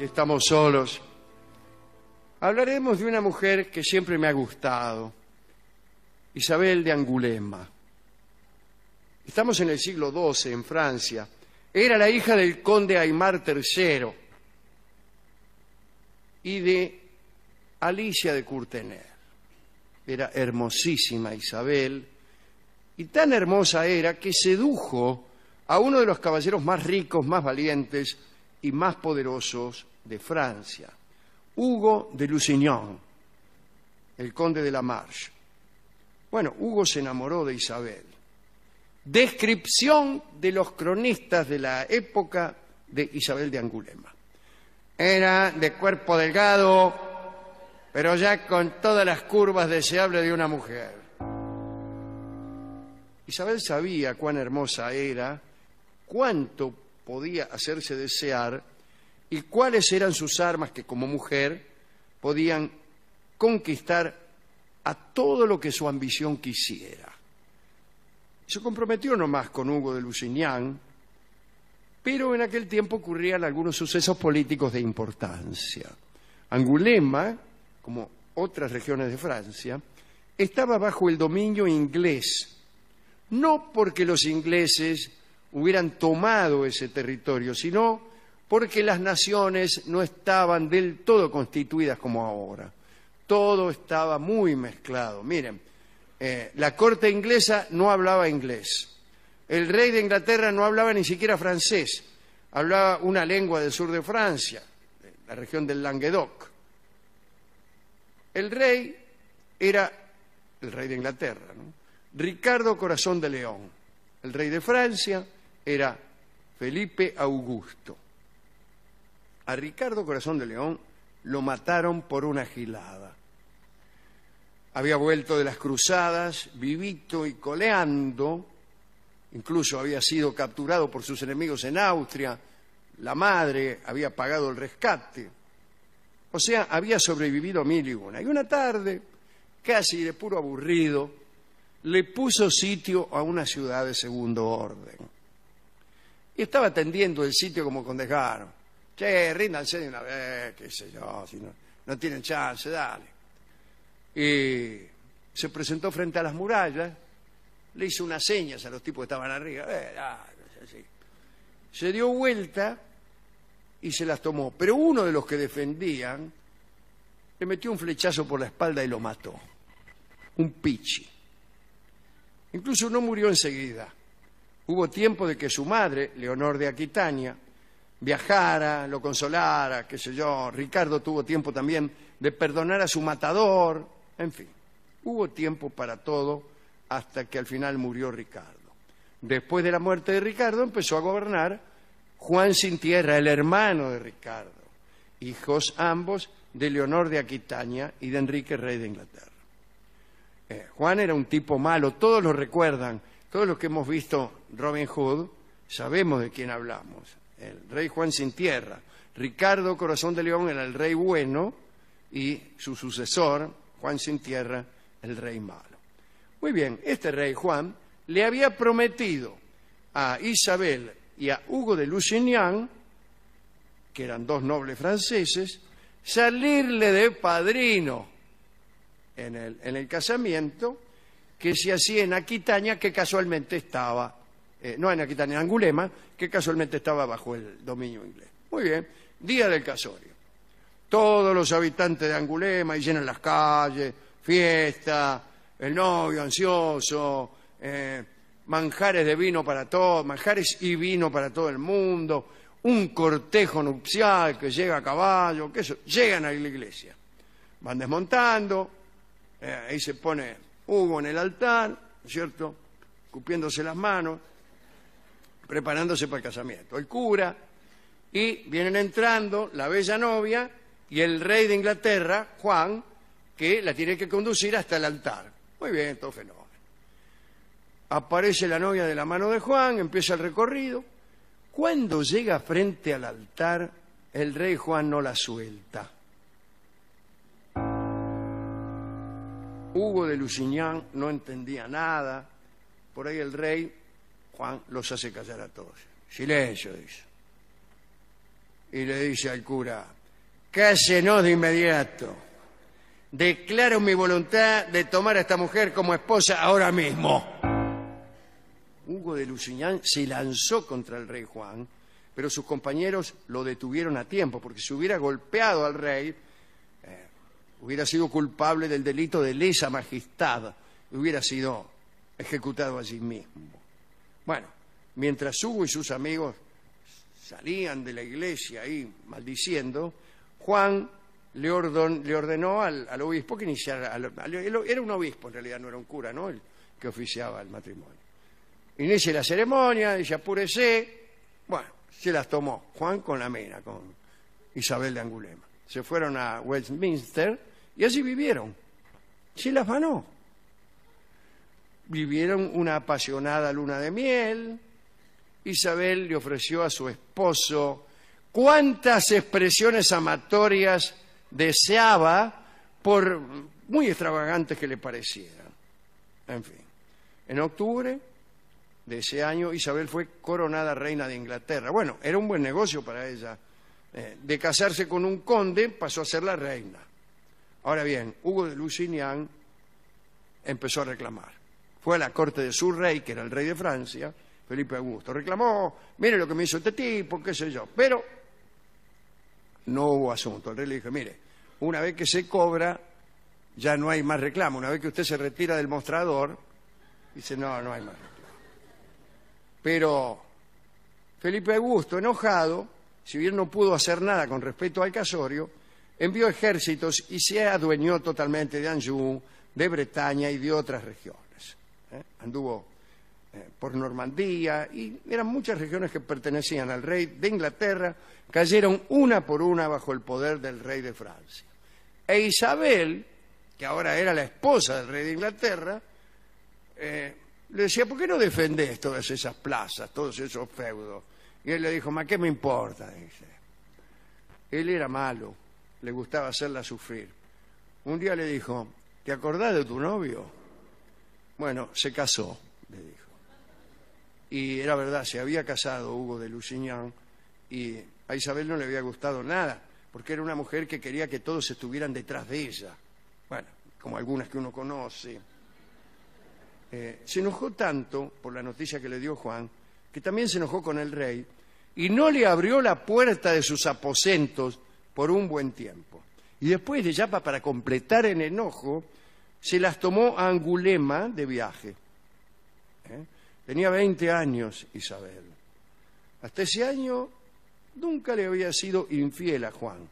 estamos solos, hablaremos de una mujer que siempre me ha gustado, Isabel de Angulema. Estamos en el siglo XII, en Francia. Era la hija del conde Aimar III y de Alicia de Courtenay. Era hermosísima Isabel, y tan hermosa era que sedujo a uno de los caballeros más ricos, más valientes y más poderosos de Francia, Hugo de Lusignan, el conde de la Marche. Bueno, Hugo se enamoró de Isabel. Descripción de los cronistas de la época de Isabel de Angulema. Era de cuerpo delgado, pero ya con todas las curvas deseables de una mujer. Isabel sabía cuán hermosa era, cuánto podía hacerse desear y cuáles eran sus armas que como mujer podían conquistar a todo lo que su ambición quisiera. Se comprometió nomás con Hugo de Lusignan, pero en aquel tiempo ocurrían algunos sucesos políticos de importancia. Angulema, como otras regiones de Francia, estaba bajo el dominio inglés, no porque los ingleses hubieran tomado ese territorio, sino porque las naciones no estaban del todo constituidas como ahora. Todo estaba muy mezclado. Miren, la corte inglesa no hablaba inglés. El rey de Inglaterra no hablaba ni siquiera francés. Hablaba una lengua del sur de Francia, la región del Languedoc. El rey era el rey de Inglaterra, ¿no? Ricardo Corazón de León. El rey de Francia era Felipe Augusto. A Ricardo Corazón de León lo mataron por una gilada. Había vuelto de las cruzadas, vivito y coleando, incluso había sido capturado por sus enemigos en Austria, la madre había pagado el rescate, o sea, había sobrevivido a mil y una. Y una tarde, casi de puro aburrido, le puso sitio a una ciudad de segundo orden. Y estaba atendiendo el sitio como con desgano. Che, ríndanse de una vez, qué sé yo, si no tienen chance, dale. Y se presentó frente a las murallas, le hizo unas señas a los tipos que estaban arriba, así. Se dio vuelta y se las tomó. Pero uno de los que defendían le metió un flechazo por la espalda y lo mató. Un pichi. Incluso no murió enseguida. Hubo tiempo de que su madre, Leonor de Aquitania, viajara, lo consolara, qué sé yo. Ricardo tuvo tiempo también de perdonar a su matador. En fin, hubo tiempo para todo hasta que al final murió Ricardo. Después de la muerte de Ricardo empezó a gobernar Juan Sin Tierra, el hermano de Ricardo, hijos ambos de Leonor de Aquitania y de Enrique, rey de Inglaterra. Juan era un tipo malo, todos lo recuerdan, todos los que hemos visto Robin Hood sabemos de quién hablamos. El rey Juan Sin Tierra. Ricardo Corazón de León era el rey bueno y su sucesor, Juan Sin Tierra, el rey malo. Muy bien, este rey Juan le había prometido a Isabel y a Hugo de Lusignan, que eran dos nobles franceses, salirle de padrino en el casamiento que se hacía en Aquitania, que casualmente estaba, no en Aquitania, en Angulema, que casualmente estaba bajo el dominio inglés. Muy bien, día del casorio. Todos los habitantes de Angulema y llenan las calles, fiesta, el novio ansioso, manjares de vino para todos, manjares y vino para todo el mundo, un cortejo nupcial que llega a caballo, que eso, llegan a la iglesia, van desmontando, ahí se pone Hugo en el altar, ¿no es cierto?, cupiéndose las manos, preparándose para el casamiento. El cura, y vienen entrando la bella novia y el rey de Inglaterra, Juan, que la tiene que conducir hasta el altar. Muy bien, todo fenómeno. Aparece la novia de la mano de Juan, empieza el recorrido. Cuando llega frente al altar, el rey Juan no la suelta. Hugo de Lusignan no entendía nada. Por ahí el rey Juan los hace callar a todos. Silencio, dice. Y le dice al cura, Cásenos de inmediato. Declaro mi voluntad de tomar a esta mujer como esposa ahora mismo. Hugo de Lusignan se lanzó contra el rey Juan, pero sus compañeros lo detuvieron a tiempo, porque si hubiera golpeado al rey, hubiera sido culpable del delito de lesa majestad, hubiera sido ejecutado allí mismo. Bueno, mientras Hugo y sus amigos salían de la iglesia ahí maldiciendo, Juan le ordenó al obispo que iniciara, era un obispo en realidad, no era un cura, ¿no?, el que oficiaba el matrimonio. Inicie la ceremonia, dice apúrese. Bueno, se las tomó Juan con la mina, con Isabel de Angulema. Se fueron a Westminster y allí vivieron. Se las ganó. Vivieron una apasionada luna de miel. Isabel le ofreció a su esposo cuantas expresiones amatorias deseaba, por muy extravagantes que le parecieran. En fin, en octubre de ese año Isabel fue coronada reina de Inglaterra. Bueno, era un buen negocio para ella. De casarse con un conde pasó a ser la reina. Ahora bien, Hugo de Lusignan empezó a reclamar. Fue a la corte de su rey, que era el rey de Francia, Felipe Augusto. Reclamó, mire lo que me hizo este tipo, qué sé yo. Pero no hubo asunto. El rey le dijo, mire, una vez que se cobra, ya no hay más reclamo. Una vez que usted se retira del mostrador, dice, no hay más reclamo. Pero Felipe Augusto, enojado, si bien no pudo hacer nada con respecto al casorio, envió ejércitos y se adueñó totalmente de Anjou, de Bretaña y de otras regiones. Anduvo por Normandía y eran muchas regiones que pertenecían al rey de Inglaterra, cayeron una por una bajo el poder del rey de Francia. E Isabel, que ahora era la esposa del rey de Inglaterra, le decía, ¿por qué no defendés todas esas plazas, todos esos feudos? Y él le dijo, ¿ma qué me importa? Dice. Él era malo, le gustaba hacerla sufrir. Un día le dijo, ¿te acordás de tu novio? Bueno, se casó, le dijo. Y era verdad, se había casado Hugo de Lusignan y a Isabel no le había gustado nada, porque era una mujer que quería que todos estuvieran detrás de ella. Bueno, como algunas que uno conoce. Se enojó tanto por la noticia que le dio Juan, que también se enojó con el rey y no le abrió la puerta de sus aposentos por un buen tiempo. Y después de ya para completar el enojo, se las tomó a Angulema de viaje. Tenía 20 años Isabel. Hasta ese año nunca le había sido infiel a Juan,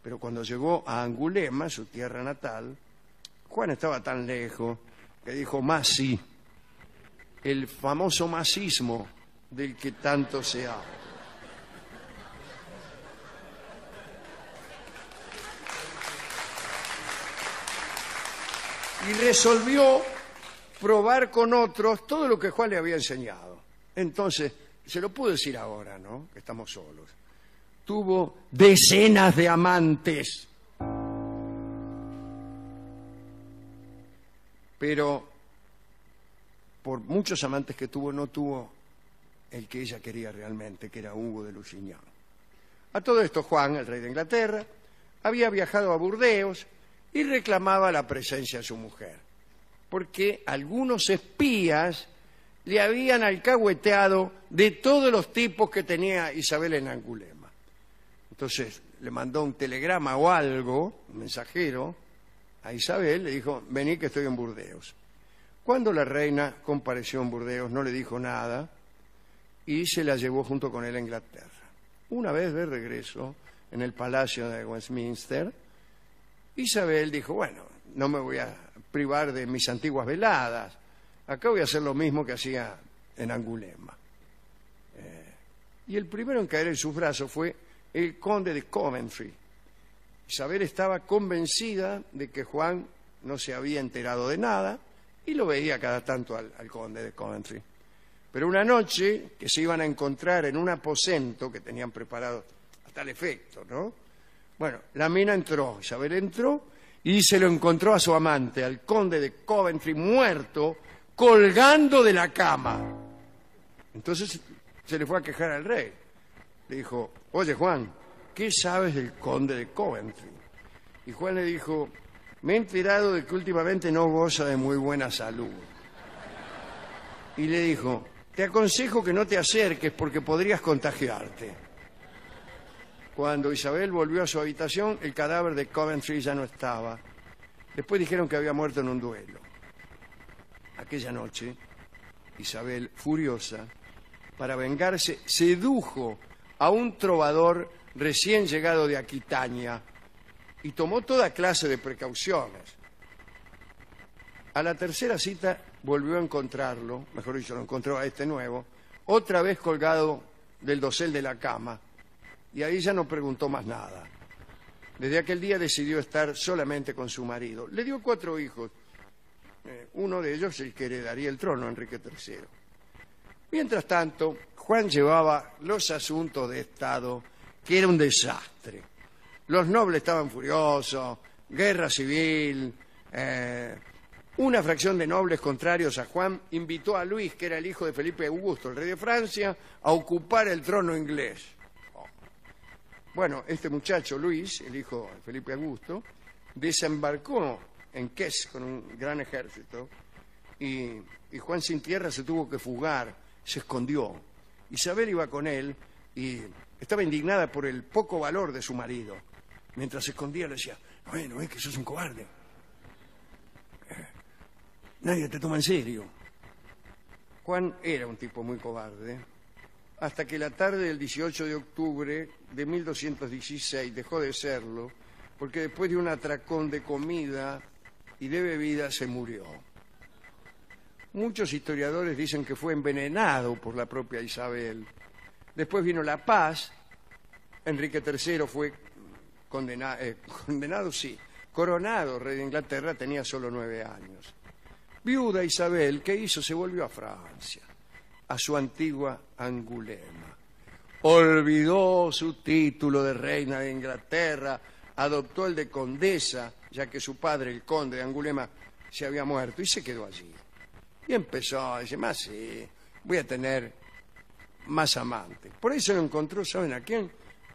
pero cuando llegó a Angulema, su tierra natal, Juan estaba tan lejos que dijo Masi, el famoso masismo del que tanto se habla. Y resolvió probar con otros todo lo que Juan le había enseñado. Entonces, se lo puedo decir ahora, ¿no?, que estamos solos. Tuvo decenas de amantes. Pero por muchos amantes que tuvo, no tuvo el que ella quería realmente, que era Hugo de Lusignan. A todo esto, Juan, el rey de Inglaterra, había viajado a Burdeos y reclamaba la presencia de su mujer, porque algunos espías le habían alcahueteado de todos los tipos que tenía Isabel en Angulema. Entonces le mandó un telegrama o algo, un mensajero, a Isabel, le dijo, vení que estoy en Burdeos. Cuando la reina compareció en Burdeos no le dijo nada y se la llevó junto con él a Inglaterra. Una vez de regreso en el palacio de Westminster, Isabel dijo, bueno, no me voy a privar de mis antiguas veladas, acá voy a hacer lo mismo que hacía en Angulema. Y el primero en caer en sus brazos fue el conde de Coventry. Isabel estaba convencida de que Juan no se había enterado de nada y lo veía cada tanto al conde de Coventry. Pero una noche que se iban a encontrar en un aposento que tenían preparado a tal efecto, ¿no? Bueno, la mina entró, Isabel entró y se lo encontró a su amante, al conde de Coventry, muerto, colgando de la cama. Entonces se le fue a quejar al rey. Le dijo, oye Juan, ¿qué sabes del conde de Coventry? Y Juan le dijo, me he enterado de que últimamente no goza de muy buena salud. Y le dijo, te aconsejo que no te acerques porque podrías contagiarte. Cuando Isabel volvió a su habitación, el cadáver de Coventry ya no estaba. Después dijeron que había muerto en un duelo. Aquella noche, Isabel, furiosa, para vengarse, sedujo a un trovador recién llegado de Aquitania y tomó toda clase de precauciones. A la tercera cita volvió a encontrarlo, mejor dicho, lo encontró a este nuevo, otra vez colgado del dosel de la cama, y ahí ya no preguntó más nada. Desde aquel día decidió estar solamente con su marido. Le dio 4 hijos, uno de ellos el que heredaría el trono, Enrique III. Mientras tanto, Juan llevaba los asuntos de Estado, que era un desastre. Los nobles estaban furiosos, guerra civil. Una fracción de nobles contrarios a Juan invitó a Luis, que era el hijo de Felipe Augusto, el rey de Francia, a ocupar el trono inglés. Bueno, este muchacho, Luis, el hijo de Felipe Augusto, desembarcó en Kess con un gran ejército y Juan sin tierra se tuvo que fugar, se escondió. Isabel iba con él y estaba indignada por el poco valor de su marido. Mientras se escondía le decía, bueno, es que sos un cobarde. Nadie te toma en serio. Juan era un tipo muy cobarde, hasta que la tarde del 18 de octubre de 1216 dejó de serlo, porque después de un atracón de comida y de bebida se murió. Muchos historiadores dicen que fue envenenado por la propia Isabel. Después vino la paz, Enrique III fue coronado rey de Inglaterra, tenía solo 9 años. Viuda Isabel, ¿qué hizo? Se volvió a Francia, a su antigua Angulema. Olvidó su título de reina de Inglaterra, adoptó el de condesa, ya que su padre, el conde de Angulema, se había muerto, y se quedó allí. Y empezó a decir, más sí, voy a tener más amantes. Por ahí se lo encontró, ¿saben a quién?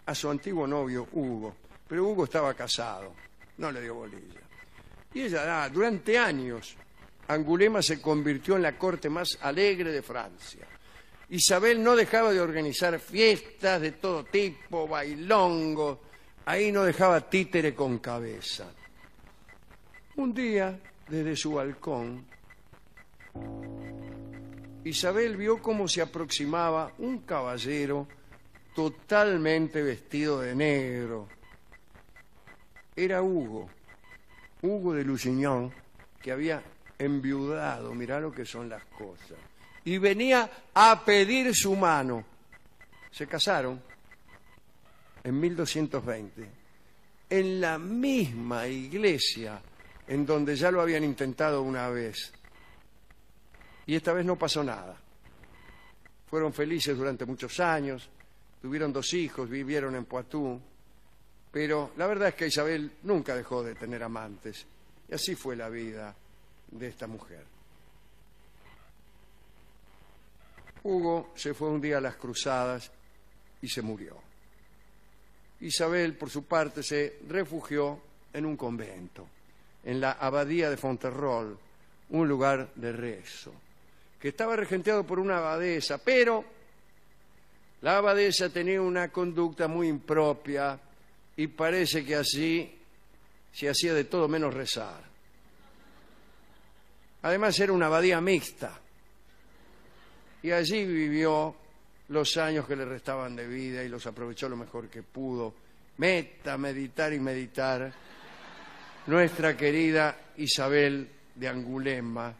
A su antiguo novio, Hugo. Pero Hugo estaba casado, no le dio bolilla. Y ella, durante años, Angulema se convirtió en la corte más alegre de Francia. Isabel no dejaba de organizar fiestas de todo tipo, bailongos, ahí no dejaba títere con cabeza. Un día, desde su balcón, Isabel vio cómo se aproximaba un caballero totalmente vestido de negro. Era Hugo de Lusignan, que había enviudado, mirá lo que son las cosas, y venía a pedir su mano. Se casaron en 1220, en la misma iglesia en donde ya lo habían intentado una vez. Y esta vez no pasó nada. Fueron felices durante muchos años, tuvieron 2 hijos, vivieron en Poitou, pero la verdad es que Isabel nunca dejó de tener amantes, y así fue la vida de esta mujer. Hugo se fue un día a las cruzadas y se murió. Isabel, por su parte, se refugió en un convento, en la abadía de Fonterrol, un lugar de rezo, que estaba regenteado por una abadesa, pero la abadesa tenía una conducta muy impropia y parece que así se hacía de todo menos rezar. Además era una abadía mixta y allí vivió los años que le restaban de vida y los aprovechó lo mejor que pudo. Meditar y meditar nuestra querida Isabel de Angulema,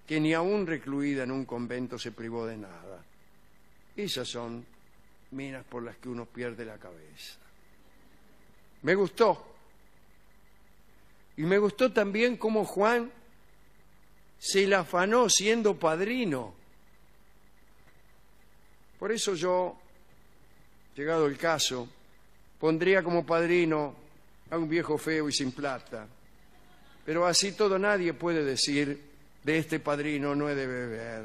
que ni aún recluida en un convento se privó de nada. Esas son minas por las que uno pierde la cabeza. Me gustó. Y me gustó también cómo Juan se la afanó siendo padrino. Por eso yo, llegado el caso, pondría como padrino a un viejo feo y sin plata. Pero así todo nadie puede decir, de este padrino no he de beber.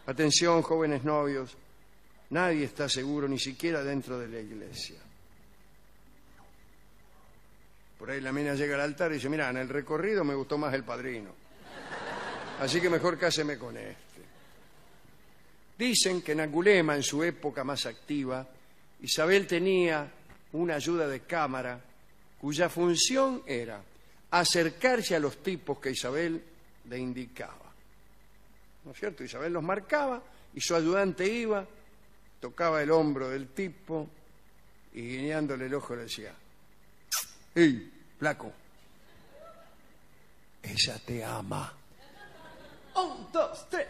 Atención, jóvenes novios, Nadie está seguro, ni siquiera dentro de la iglesia. Por ahí la mina llega al altar y dice, mira, en el recorrido me gustó más el padrino. Así que mejor cáseme con este. Dicen que en Angulema, en su época más activa, Isabel tenía una ayuda de cámara cuya función era acercarse a los tipos que Isabel le indicaba. ¿No es cierto? Isabel los marcaba y su ayudante iba, tocaba el hombro del tipo y guiñándole el ojo le decía, ¡Ey, flaco! Ella te ama. 1, 2, 3.